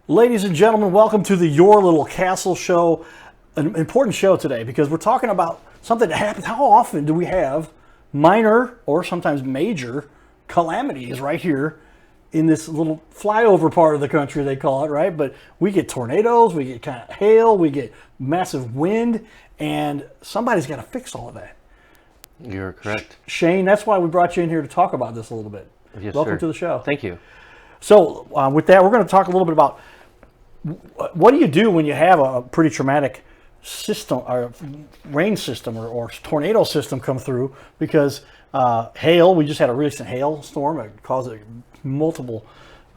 Ladies and gentlemen, welcome to the Your Little Castle show. An important show today because we're talking about something that happens. How often do we have minor or sometimes major calamities right here in this little flyover part of the country, they call it, right? But we get tornadoes, we get kind of hail, we get massive wind, and somebody's got to fix all of that. You're correct. Shane, that's why we brought you in here to talk about this a little bit. Yes, Welcome sir. to the show. Thank you. So with that, we're going to talk a little bit about what do you do when you have a pretty traumatic system or rain system or tornado system come through, because hail, we just had a recent hail storm. It caused multiple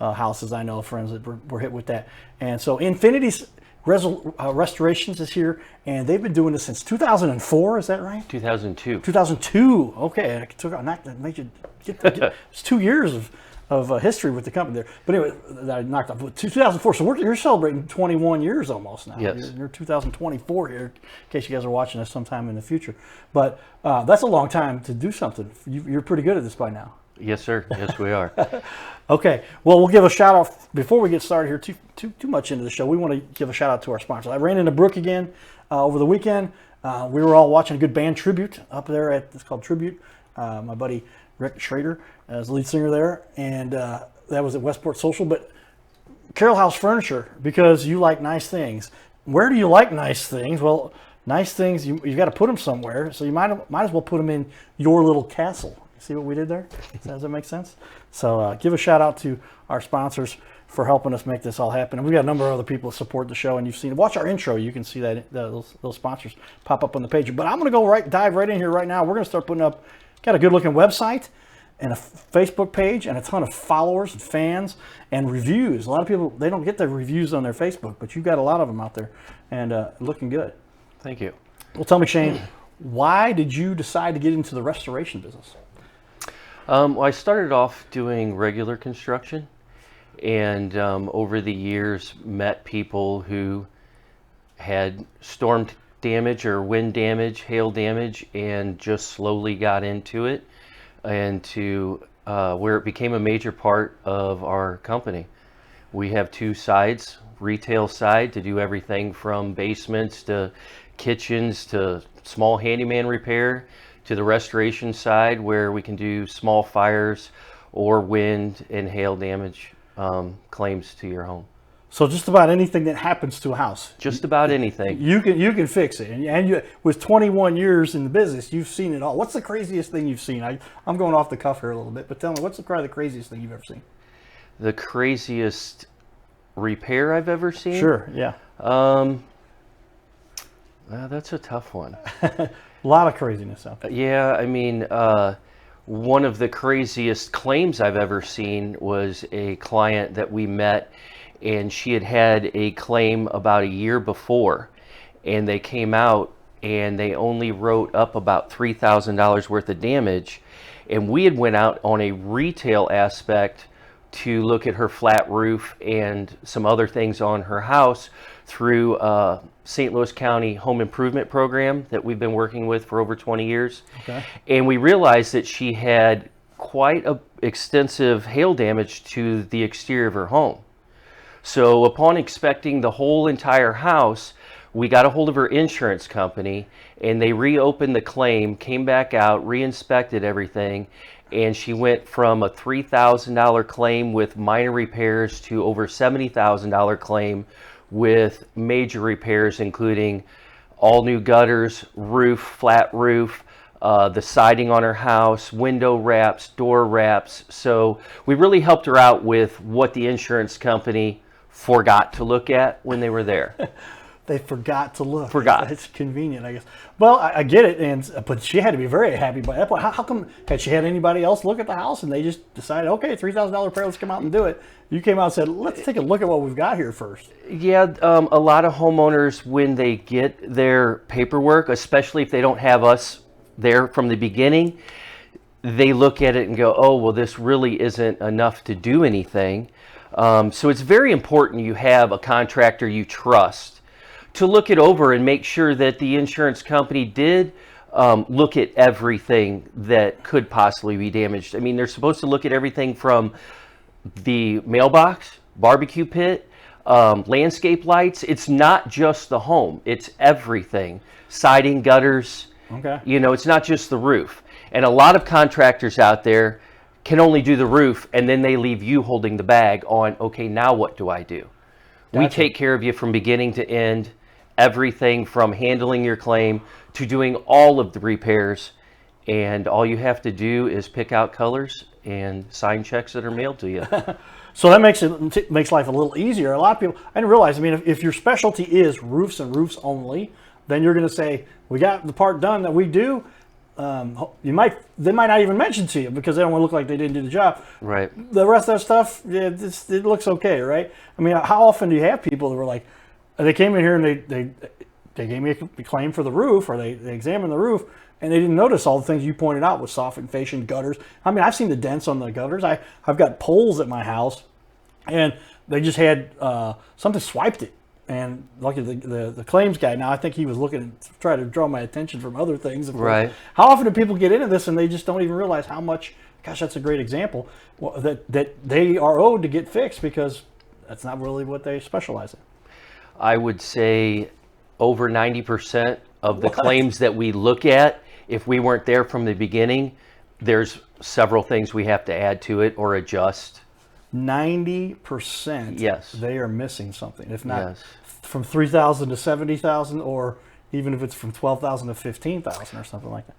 houses. I know friends that were hit with that. And so Infinity's Restorations is here, and they've been doing this since 2004. Is that right? 2002. 2002. Okay, I took not to make you get it's 2 years of history with the company there. But anyway, that I knocked off 2004. So you're celebrating 21 years almost now. Yes. You're 2024 here, in case you guys are watching us sometime in the future. But that's a long time to do something. You're pretty good at this by now. Yes, sir. Yes, we are. Okay. Well, we'll give a shout out before we get started here. Too much into the show. We want to give a shout out to our sponsors. I ran into Brooke again over the weekend. We were all watching a good band tribute up there it's called Tribute. My buddy Rick Schrader as the lead singer there, and that was at Westport Social. But Carroll House Furniture, because you like nice things. Where do you like nice things? Well, nice things, you've got to put them somewhere, so you might as well put them in your little castle. See what we did there? Does that make sense? So give a shout out to our sponsors for helping us make this all happen. And we've got a number of other people that support the show, and you've seen it. Watch our intro. You can see that those sponsors pop up on the page. But I'm going to dive right in here right now. We're going to start putting up, got a good looking website and a Facebook page and a ton of followers and fans and reviews. A lot of people, they don't get their reviews on their Facebook, but you've got a lot of them out there and looking good. Thank you. Well, tell me, Shane, why did you decide to get into the restoration business? Well, I started off doing regular construction, and over the years met people who had storm damage or wind damage, hail damage, and just slowly got into it, and to where it became a major part of our company. We have two sides: retail side to do everything from basements to kitchens to small handyman repair, to the restoration side where we can do small fires or wind and hail damage claims to your home. So just about anything that happens to a house. Just about anything. You can fix it. And you, with 21 years in the business, you've seen it all. What's the craziest thing you've seen? I'm going off the cuff here a little bit, but tell me, what's probably the craziest thing you've ever seen? The craziest repair I've ever seen? Sure, yeah. That's a tough one. A lot of craziness out there. Yeah, I mean, one of the craziest claims I've ever seen was a client that we met, and she had a claim about a year before, and they came out and they only wrote up about $3,000 worth of damage, and we had went out on a retail aspect to look at her flat roof and some other things on her house through St. Louis County Home Improvement Program that we've been working with for over 20 years. Okay. And we realized that she had quite extensive hail damage to the exterior of her home. So upon inspecting the whole entire house, we got a hold of her insurance company, and they reopened the claim, came back out, re-inspected everything, and she went from a $3,000 claim with minor repairs to over $70,000 claim with major repairs, including all new gutters, roof, flat roof, the siding on her house, window wraps, door wraps. So we really helped her out with what the insurance company forgot to look at when they were there. They forgot to look. Forgot. It's convenient, I guess. Well, I get it, but she had to be very happy by that point. How come, had she had anybody else look at the house and they just decided, okay, $3,000 repair, let's come out and do it? You came out and said, let's take a look at what we've got here first. Yeah, a lot of homeowners, when they get their paperwork, especially if they don't have us there from the beginning, they look at it and go, oh, well, this really isn't enough to do anything. So it's very important you have a contractor you trust to look it over and make sure that the insurance company did look at everything that could possibly be damaged. I mean, they're supposed to look at everything from the mailbox, barbecue pit, landscape lights. It's not just the home, it's everything. Siding, gutters, Okay. it's not just the roof. And a lot of contractors out there can only do the roof, and then they leave you holding the bag on, okay, now what do I do? We Gotcha. take care of you from beginning to end, everything from handling your claim to doing all of the repairs. And all you have to do is pick out colors and sign checks that are mailed to you. So that makes life a little easier. A lot of people, I didn't realize, I mean, if your specialty is roofs and roofs only, then you're going to say, we got the part done that we do. They might not even mention to you because they don't want to look like they didn't do the job. Right. The rest of that stuff, yeah, it looks okay, right? I mean, how often do you have people that were like, they came in here and they gave me a claim for the roof, or they examined the roof, and they didn't notice all the things you pointed out with softenation, gutters. I mean, I've seen the dents on the gutters. I've got poles at my house, and they just had something swiped it. And lucky the claims guy, now I think he was looking to try to draw my attention from other things. Right. How often do people get into this and they just don't even realize how much, gosh, that's a great example, that they are owed to get fixed because that's not really what they specialize in. I would say over 90% of the claims that we look at, if we weren't there from the beginning, there's several things we have to add to it or adjust. 90%. Yes. They are missing something. If not Yes. from 3,000 to 70,000, or even if it's from 12,000 to 15,000 or something like that.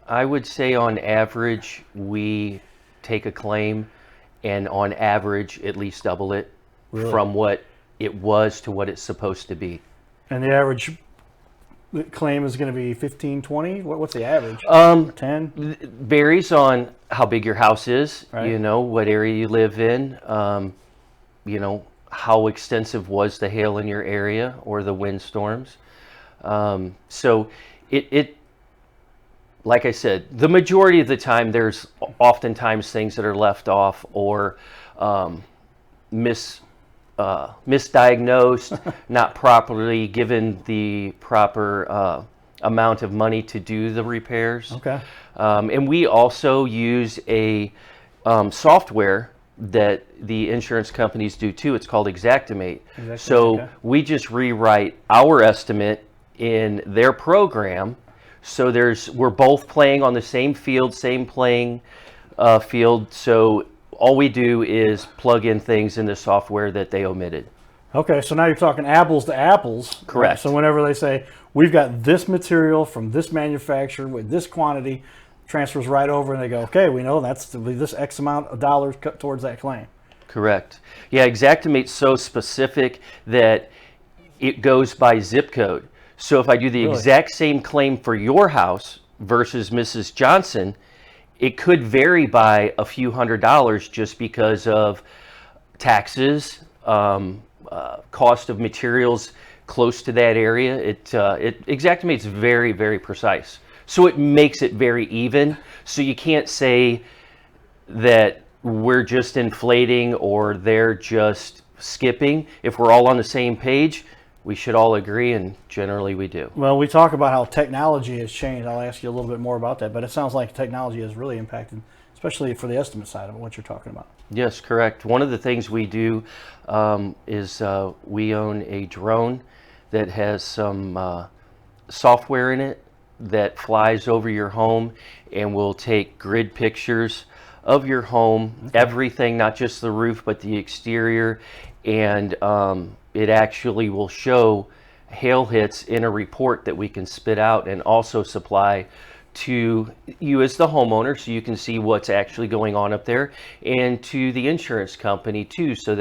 I would say on average, we take a claim and on average at least double it from what it was to what it's supposed to be. And the average claim is going to be 15, 20? What's the average? 10? Varies on how big your house is, Right. what area you live in, how extensive was the hail in your area or the windstorms. So it, like I said, the majority of the time there's oftentimes things that are left off or misdiagnosed, not properly given the proper amount of money to do the repairs. Okay. And we also use a software that the insurance companies do too. It's called Xactimate. So okay. we just rewrite our estimate in their program. So we're both playing on the same field, same playing field. So all we do is plug in things in the software that they omitted. Okay, so now you're talking apples to apples. Correct. Right? So whenever they say, we've got this material from this manufacturer with this quantity, transfers right over and they go, okay, we know that's this X amount of dollars cut towards that claim. Correct. Yeah, Xactimate's so specific that it goes by zip code. So if I do the exact same claim for your house versus Mrs. Johnson, it could vary by a few $100s just because of taxes, cost of materials close to that area. Xactimate's very, very precise. So it makes it very even. So you can't say that we're just inflating or they're just skipping. If we're all on the same page, we should all agree, and generally we do. Well, we talk about how technology has changed. I'll ask you a little bit more about that, but it sounds like technology has really impacted, especially for the estimate side of what you're talking about. Yes, correct. One of the things we do is we own a drone that has some software in it that flies over your home and will take grid pictures of your home, everything, not just the roof, but the exterior, and it actually will show hail hits in a report that we can spit out and also supply to you as the homeowner so you can see what's actually going on up there, and to the insurance company too, so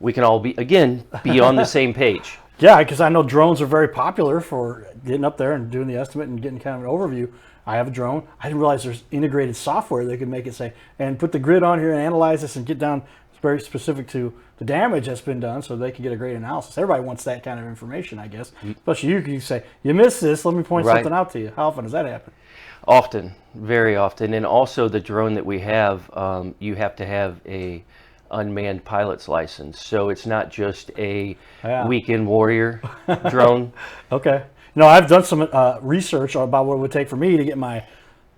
we can all be on the same page. Yeah, because I know drones are very popular for getting up there and doing the estimate and getting kind of an overview. I have a drone. I didn't realize there's integrated software that can make it say, and put the grid on here and analyze this and get down. It's very specific to the damage that's been done so they can get a great analysis. Everybody wants that kind of information, I guess. Especially you say, you missed this, let me point something out to you. How often does that happen? Often, very often. And also the drone that we have, you have to have a unmanned pilot's license. So it's not just a weekend warrior drone. Okay. I've done some research about what it would take for me to get my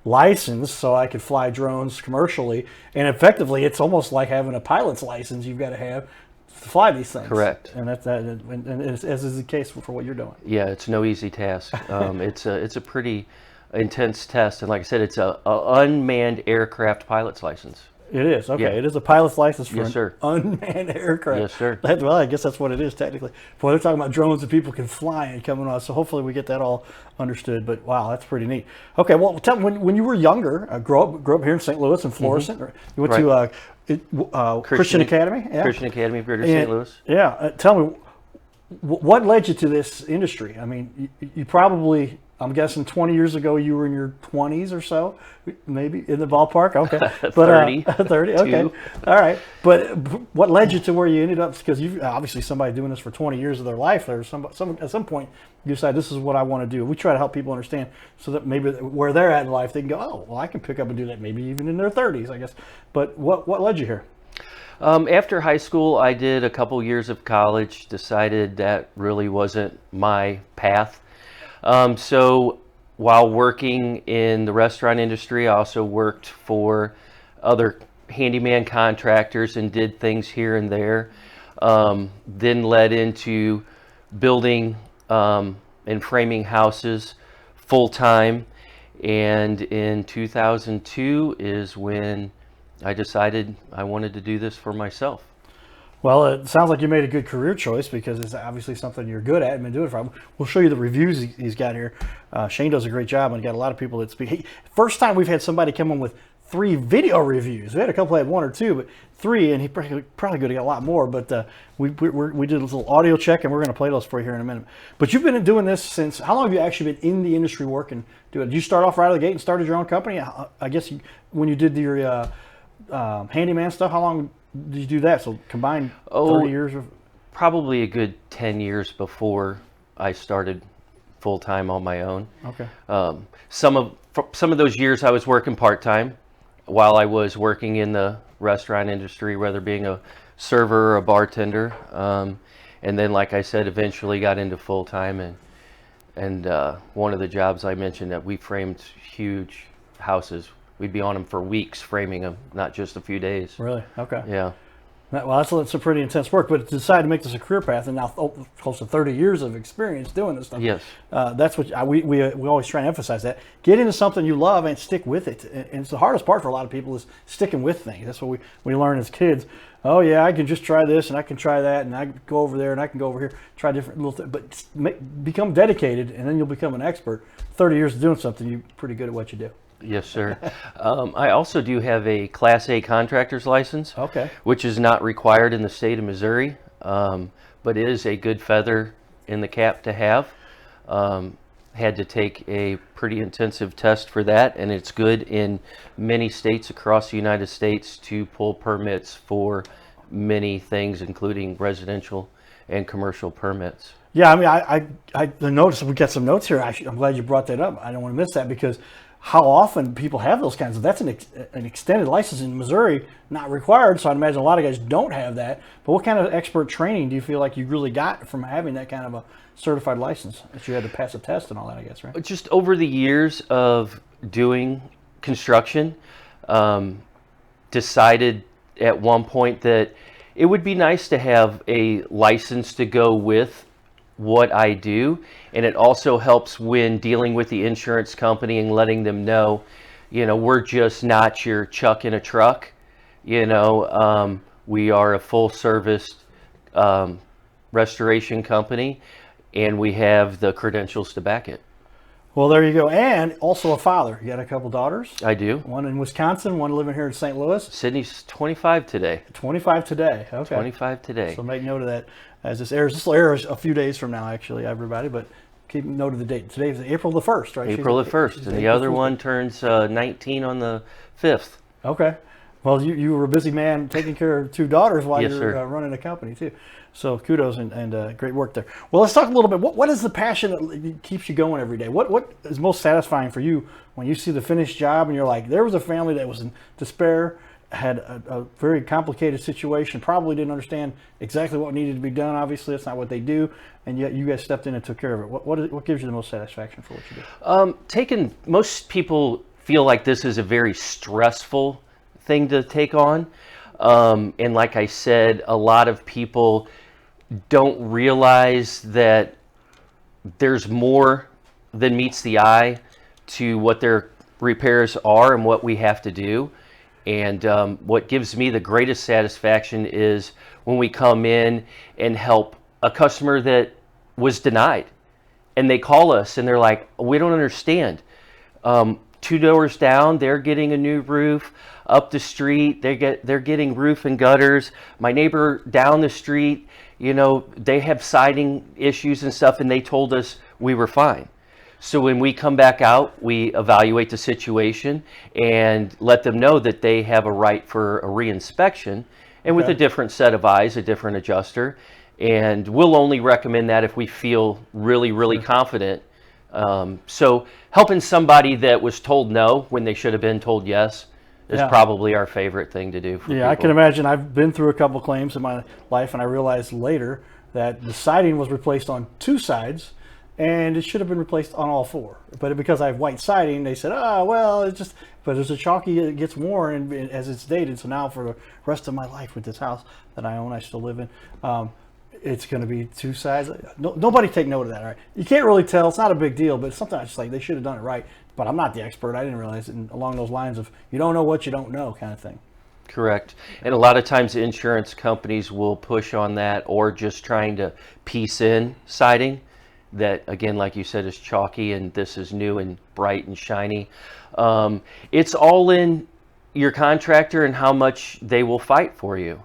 license so I could fly drones commercially. And effectively, it's almost like having a pilot's license you've got to have fly these things. Correct. And that's that, and as is the case for what you're doing. Yeah, it's no easy task. It's a pretty intense test, and like I said, it's a unmanned aircraft pilot's license. It is, okay. Yeah. It is a pilot's license for Yes, sir. an unmanned aircraft. Yes, sir. Well, I guess that's what it is technically. Boy, they're talking about drones and people can fly and coming on, so hopefully we get that all understood. But wow, that's pretty neat. Okay, well, tell me, when you were younger, grew up here in St. Louis in Florissant, or you went to Christian Academy? Yeah. Christian Academy of Greater St. Louis. Yeah, tell me, what led you to this industry? I mean, you probably, I'm guessing 20 years ago you were in your 20s or so, maybe in the ballpark. Okay, but 30. 30. Okay, all right. But what led you to where you ended up? Because you obviously somebody doing this for 20 years of their life. There's some at some point you decide this is what I want to do. We try to help people understand so that maybe where they're at in life they can go, oh, well, I can pick up and do that. Maybe even in their 30s, I guess. But what led you here? After high school, I did a couple years of college, decided that really wasn't my path. So while working in the restaurant industry, I also worked for other handyman contractors and did things here and there. Then led into building and framing houses full time. And in 2002 is when I decided I wanted to do this for myself. Well, it sounds like you made a good career choice because it's obviously something you're good at and been doing it for. We'll show you the reviews he's got here. Shane does a great job and got a lot of people that speak. First time we've had somebody come on with 3 video reviews. We had a couple that had 1 or 2, but 3, and he probably could have got a lot more. But we did a little audio check, and we're going to play those for you here in a minute. But you've been doing this since, how long have you actually been in the industry working? Did you start off right out of the gate and started your own company? I guess when you did your handyman stuff, how long did you do that? So combined 30 years of... Probably a good 10 years before I started full-time on my own. Okay. Some of those years I was working part-time while I was working in the restaurant industry, whether being a server or a bartender. And then, like I said, eventually got into full-time. And one of the jobs I mentioned that we framed huge houses. We'd be on them for weeks framing them, not just a few days. Really? Okay. Yeah. Well, that's some pretty intense work, but to decide to make this a career path, and now close to 30 years of experience doing this stuff. Yes. That's what we always try and emphasize that. Get into something you love and stick with it. And it's the hardest part for a lot of people is sticking with things. That's what we learn as kids. Oh yeah, I can just try this and I can try that and I can go over there and I can go over here, try different little things. But become dedicated and then you'll become an expert. 30 years of doing something, you're pretty good at what you do. Yes, sir. I also do have a Class A contractor's license, okay, which is not required in the state of Missouri, but is a good feather in the cap to have. Had to take a pretty intensive test for that, and it's good in many states across the United States to pull permits for many things, including residential and commercial permits. Yeah, I mean, I noticed we got some notes here. I'm glad you brought that up. I don't want to miss that because how often people have those kinds of, that's an extended license in Missouri, not required, so I'd imagine a lot of guys don't have that. But what kind of expert training do you feel like you really got from having that kind of a certified license that you had to pass a test and all that, I guess, right? Just over the years of doing construction, decided at one point that it would be nice to have a license to go with what I do, and it also helps when dealing with the insurance company and letting them know, we're just not your chuck in a truck, we are a full service restoration company and we have the credentials to back it. Well, there you go. And also a father. You got a couple daughters? I do. One in Wisconsin, one living here in St. Louis. Sydney's 25 today. 25 today. Okay. 25 today. So make note of that as this airs. This will air a few days from now, actually, everybody, but keep note of the date. Today is April the 1st, right? April the 1st. And the other one turns 19 on the 5th. Okay. Well, you were a busy man taking care of 2 daughters while yes, you're running a company, too. So kudos and great work there. Well, let's talk a little bit. What is the passion that keeps you going every day? What is most satisfying for you when you see the finished job and you're like, there was a family that was in despair, had a very complicated situation, probably didn't understand exactly what needed to be done. Obviously, that's not what they do, and yet you guys stepped in and took care of it. What gives you the most satisfaction for what you do? Most people feel like this is a very stressful thing to take on. And like I said, a lot of people don't realize that there's more than meets the eye to what their repairs are and what we have to do. And what gives me the greatest satisfaction is when we come in and help a customer that was denied. And they call us and they're like, we don't understand. 2 doors down, they're getting a new roof. Up the street, they're getting roof and gutters. My neighbor down the street, you know, they have siding issues and stuff, and they told us we were fine. So when we come back out, we evaluate the situation and let them know that they have a right for a reinspection, and with a different set of eyes, a different adjuster. And we'll only recommend that if we feel really, really confident. So helping somebody that was told no when they should have been told yes is probably our favorite thing to do for people. I can imagine. I've been through a couple claims in my life, and I realized later that the siding was replaced on 2 sides, and it should have been replaced on all 4. But because I have white siding, they said, oh, well, it's just, but as a chalky, it gets worn and as it's dated. So now for the rest of my life with this house that I own, I still live in, it's going to be 2 sides. Nobody take note of that, right? You can't really tell. It's not a big deal, but sometimes it's like they should have done it right. But I'm not the expert. I didn't realize it. And along those lines of you don't know what you don't know kind of thing. Correct. And a lot of times insurance companies will push on that, or just trying to piece in siding that, again, like you said, is chalky and this is new and bright and shiny. It's all in your contractor and how much they will fight for you.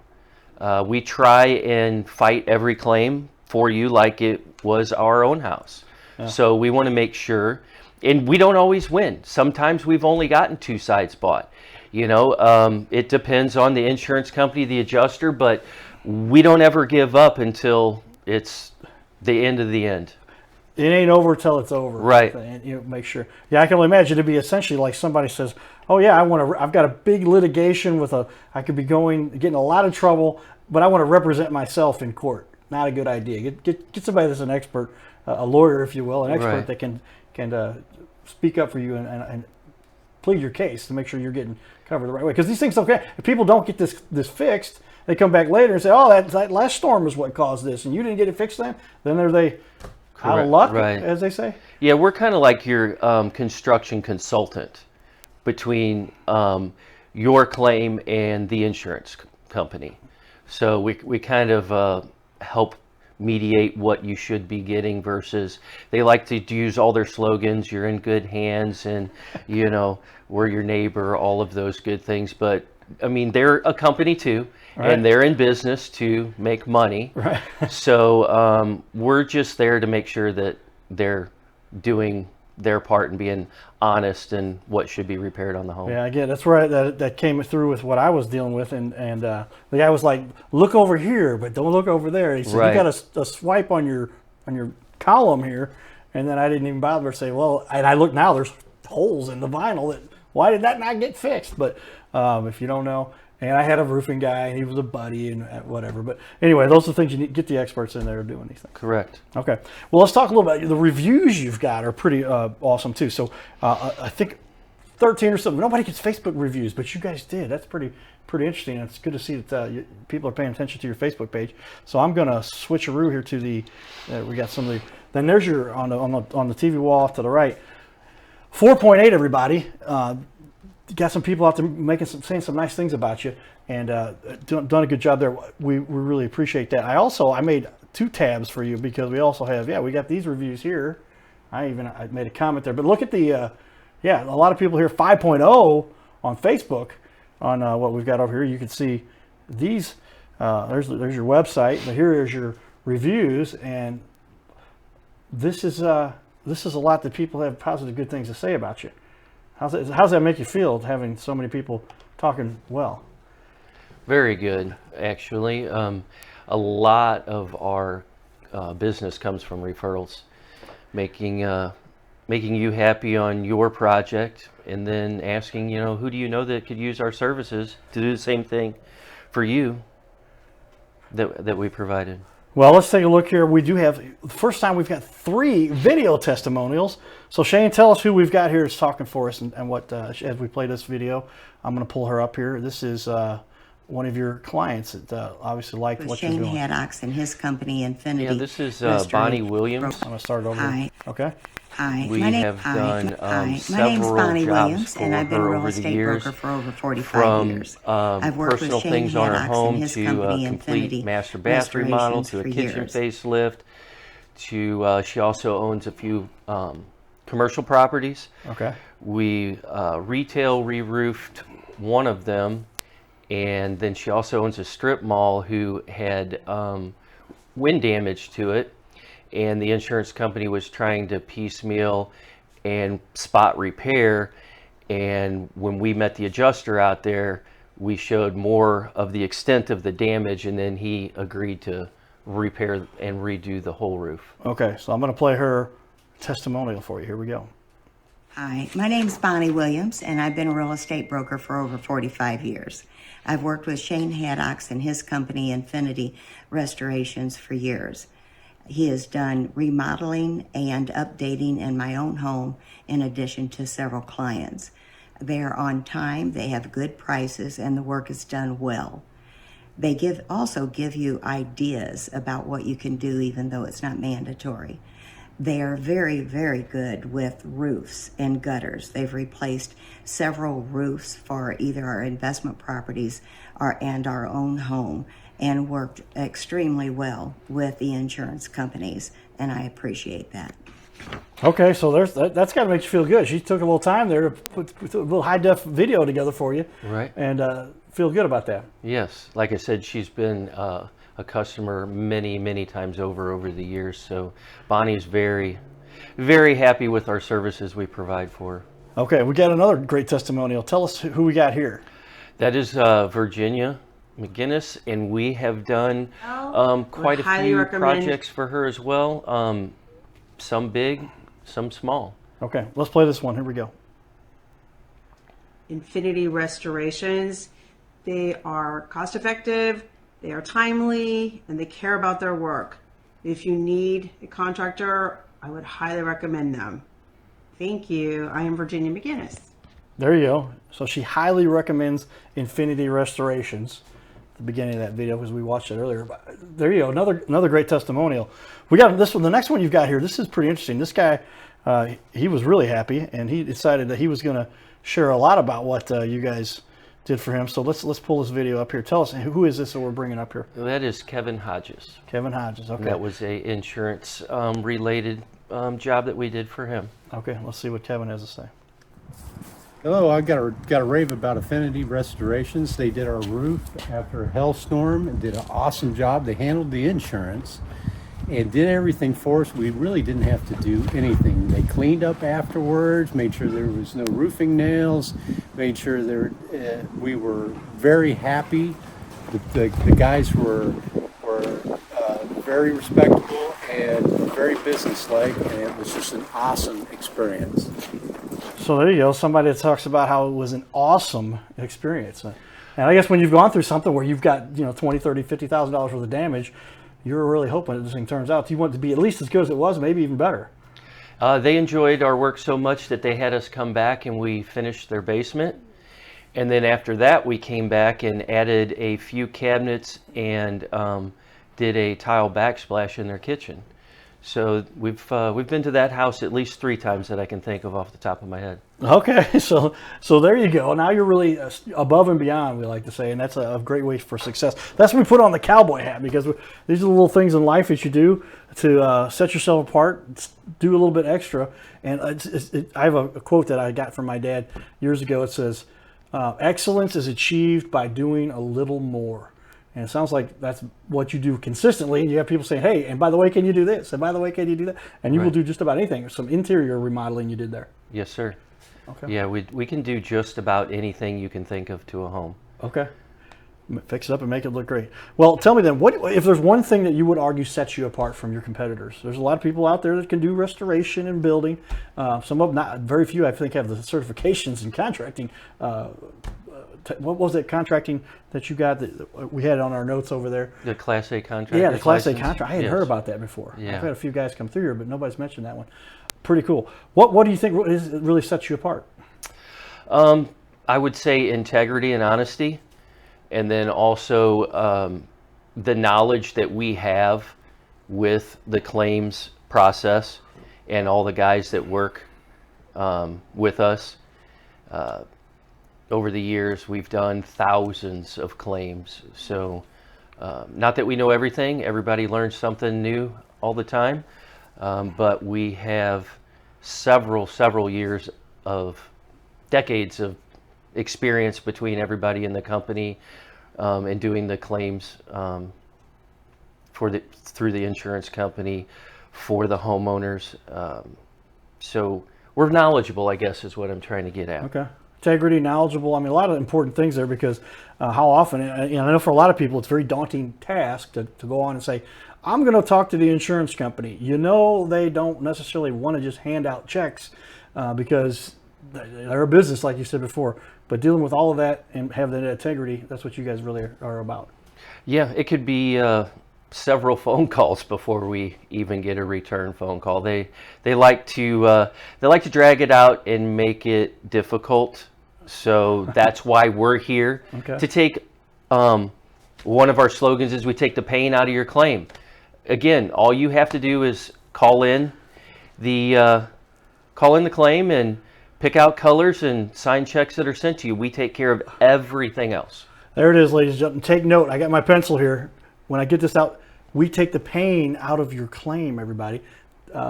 We try and fight every claim for you like it was our own house. So we want to make sure, and we don't always win. Sometimes we've only gotten 2 sides bought. You know, it depends on the insurance company, the adjuster, but we don't ever give up until it's the end of the end. It ain't over till it's over. Right. And you make sure. Yeah, I can only imagine it'd be essentially like somebody says, oh yeah, I've got a big litigation I could be getting a lot of trouble, but I want to represent myself in court. Not a good idea. Get somebody that's an expert, a lawyer, if you will, an expert that can speak up for you and plead your case to make sure you're getting covered the right way. Because these things if people don't get this fixed, they come back later and say, oh, that last storm is what caused this, and you didn't get it fixed then are they out of luck, as they say? Yeah, we're kind of like your construction consultant between your claim and the insurance company. So we kind of help mediate what you should be getting versus they like to use all their slogans, you're in good hands, and, you know, we're your neighbor, all of those good things. But, I mean, they're a company too. Right. And they're in business to make money. Right. So we're just there to make sure that they're doing their part and being honest in what should be repaired on the home. Yeah, again, that's where that came through with what I was dealing with. And the guy was like, look over here, but don't look over there. He said, you got a swipe on your column here. And then I didn't even bother to say, well, and I look now, there's holes in the vinyl. Why did that not get fixed? But if you don't know. And I had a roofing guy, and he was a buddy, and whatever. But anyway, those are the things you need. Get the experts in there doing these things. Correct. Okay. Well, let's talk a little about the reviews you've got are pretty awesome too. So I think 13 or something. Nobody gets Facebook reviews, but you guys did. That's pretty interesting. It's good to see that people are paying attention to your Facebook page. So I'm going to switcheroo here to the. We got some of the. Then there's your on the TV wall off to the right. 4.8, everybody. Got some people out there saying some nice things about you, and done a good job there. We really appreciate that. I made 2 tabs for you because we also have we got these reviews here. I made a comment there, but look at the a lot of people here 5.0 on Facebook on what we've got over here. You can see these. There's your website, but here is your reviews, and this is a lot that people have positive, good things to say about you. How's that make you feel, having so many people talking well? Very good, actually. A lot of our business comes from referrals, making you happy on your project, and then asking, who do you know that could use our services to do the same thing for you that we provided. Well, let's take a look here. We do have, the first time we've got 3 video testimonials. So Shane, tell us who we've got here is talking for us and what, as we play this video. I'm going to pull her up here. This is one of your clients that obviously liked With what you're Shane doing. Haddox and his company, Infinity. Yeah, this is Restoration. Bonnie Williams. I'm going to start it over. Hi. Okay. Hi. We My name- have hi. done Hi. My name's several Bonnie jobs Williams, for and I've been a her real over the estate years, broker for over 45 from years. I've worked personal with Shane things on her Haddox home and his to company, a complete Infinity master bath remodel to a Restorations, kitchen for years. facelift to she also owns a few commercial properties. Okay. We retail re-roofed one of them, and then she also owns a strip mall who had wind damage to it, and the insurance company was trying to piecemeal and spot repair. And when we met the adjuster out there, we showed more of the extent of the damage, and then he agreed to repair and redo the whole roof. Okay. So I'm going to play her testimonial for you. Here we go. Hi, my name's Bonnie Williams, and I've been a real estate broker for over 45 years. I've worked with Shane Haddox and his company, Infinity Restorations, for years. He has done remodeling and updating in my own home, in addition to several clients. They are on time, they have good prices, and the work is done well. They also give you ideas about what you can do, even though it's not mandatory. They are very, very good with roofs and gutters. They've replaced several roofs for either our investment properties and our own home, and worked extremely well with the insurance companies, and I appreciate that. Okay, so that's got to make you feel good. She took a little time there to put a little high def video together for you, Right. and feel good about that. Yes, like I said, she's been a customer many times over the years. So Bonnie's very, very happy with our services we provide for her. Okay, we got another great testimonial. Tell us who we got here. That is Virginia McGinnis, and we have done quite a highly few recommend- projects for her as well. Some big, some small. Okay, let's play this one. Here we go. Infinity Restorations. They are cost effective, they are timely, and they care about their work. If you need a contractor, I would highly recommend them. Thank you. I am Virginia McGinnis. There you go. So she highly recommends Infinity Restorations. At the beginning of that video, because we watched it earlier. But there you go. Another great testimonial. We got this one. The next one you've got here. This is pretty interesting. This guy, he was really happy, and he decided that he was going to share a lot about what you guys did for him. So let's pull this video up here. Tell us, who is this that we're bringing up here? That is Kevin Hodges. Kevin Hodges. Okay. That was a insurance related job that we did for him. Okay. Let's see what Kevin has to say. Hello, I got a rave about Affinity Restorations. They did our roof after a hailstorm and did an awesome job. They handled the insurance and did everything for us. We really didn't have to do anything. They cleaned up afterwards, made sure there was no roofing nails, made sure we were very happy. The guys were very respectable and very businesslike, and it was just an awesome experience. So there you go. Somebody that talks about how it was an awesome experience. And I guess when you've gone through something where you've got, $20, $30, $50,000 worth of damage, you're really hoping that this thing turns out. You want it to be at least as good as it was, maybe even better. They enjoyed our work so much that they had us come back and we finished their basement. And then after that, we came back and added a few cabinets and did a tile backsplash in their kitchen. So we've been to that house at least 3 times that I can think of off the top of my head. Okay, so there you go. Now you're really above and beyond, we like to say, and that's a great way for success. That's when we put on the cowboy hat, because these are the little things in life that you do to set yourself apart, do a little bit extra. And I have a quote that I got from my dad years ago. It says, "Excellence is achieved by doing a little more." And it sounds like that's what you do consistently. And you have people saying, hey, and by the way, can you do this? And by the way, can you do that? And you will do just about anything. Some interior remodeling you did there. Yes, sir. Okay. Yeah, we can do just about anything you can think of to a home. Okay. Fix it up and make it look great. Well, tell me then, what if there's one thing that you would argue sets you apart from your competitors? There's a lot of people out there that can do restoration and building. Some of them, not very few, I think, have the certifications in contracting. What was it, contracting that you got that we had on our notes over there? The Class A contract. Yeah, the Class A contract. I hadn't Yes. heard about that before. Yeah. I've had a few guys come through here, but nobody's mentioned that one. Pretty cool. What do you think really sets you apart? I would say integrity and honesty. and then also the knowledge that we have with the claims process and all the guys that work with us. Over the years, we've done thousands of claims. So not that we know everything, everybody learns something new all the time, but we have several years of decades of experience between everybody in the company and doing the claims through the insurance company for the homeowners. So we're knowledgeable, I guess, is what I'm trying to get at. Okay. Integrity, knowledgeable. I mean, a lot of important things there, because how often, I know for a lot of people, it's a very daunting task to go on and say, I'm going to talk to the insurance company. They don't necessarily want to just hand out checks because they're a business, like you said before. But dealing with all of that and having that integrity, that's what you guys really are about. Yeah, it could be several phone calls before we even get a return phone call. They like to drag it out and make it difficult. So that's why we're here to take. One of our slogans is we take the pain out of your claim. Again, all you have to do is call in the claim and pick out colors and sign checks that are sent to you. We take care of everything else. There it is, ladies and gentlemen. Take note. I got my pencil here. When I get this out, we take the pain out of your claim, everybody.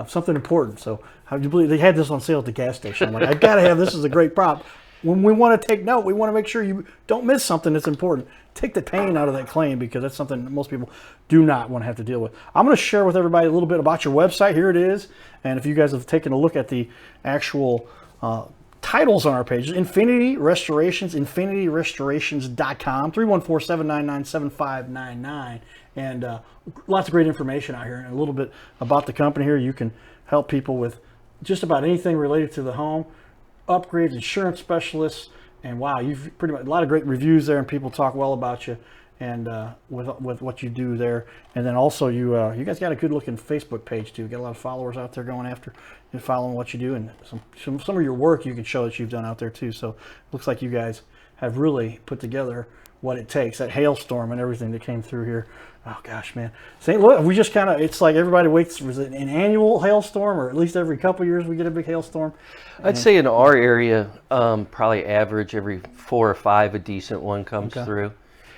Something important. So how do you believe they had this on sale at the gas station? I'm like, I've got to have this as a great prop. When we want to take note, we want to make sure you don't miss something that's important. Take the pain out of that claim, because that's something that most people do not want to have to deal with. I'm going to share with everybody a little bit about your website. Here it is. And if you guys have taken a look at the actual titles on our pages, Infinity Restorations, infinityrestorations.com, 314-799-7599. And lots of great information out here, and a little bit about the company here. You can help people with just about anything related to the home, upgrades, insurance specialists, and wow, you've pretty much a lot of great reviews there, and people talk well about you and with what you do there. And then also you guys got a good looking Facebook page too. You got a lot of followers out there going after and following what you do, and some of your work you can show that you've done out there too. So it looks like you guys have really put together what it takes. That hailstorm and everything that came through here. Oh gosh, man. St. Louis, we just kind of, it's like everybody waits for an annual hailstorm, or at least every couple of years we get a big hailstorm. I'd say in our area, probably average every 4 or 5 a decent one comes through.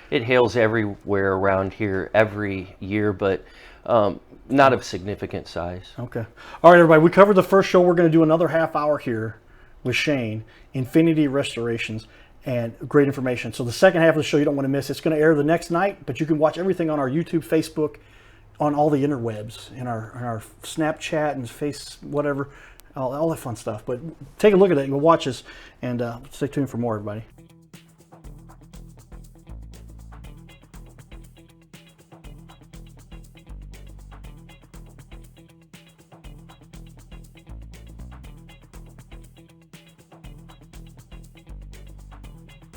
It hails everywhere around here every year, but not of significant size. Okay. All right, everybody. We covered the first show. We're going to do another half hour here with Shane, Infinity Restorations, and great information. So the second half of the show you don't want to miss. It's going to air the next night, but you can watch everything on our YouTube, Facebook, on all the interwebs, in our Snapchat and Face, whatever, all that fun stuff. But take a look at it and go watch us, and stay tuned for more, everybody.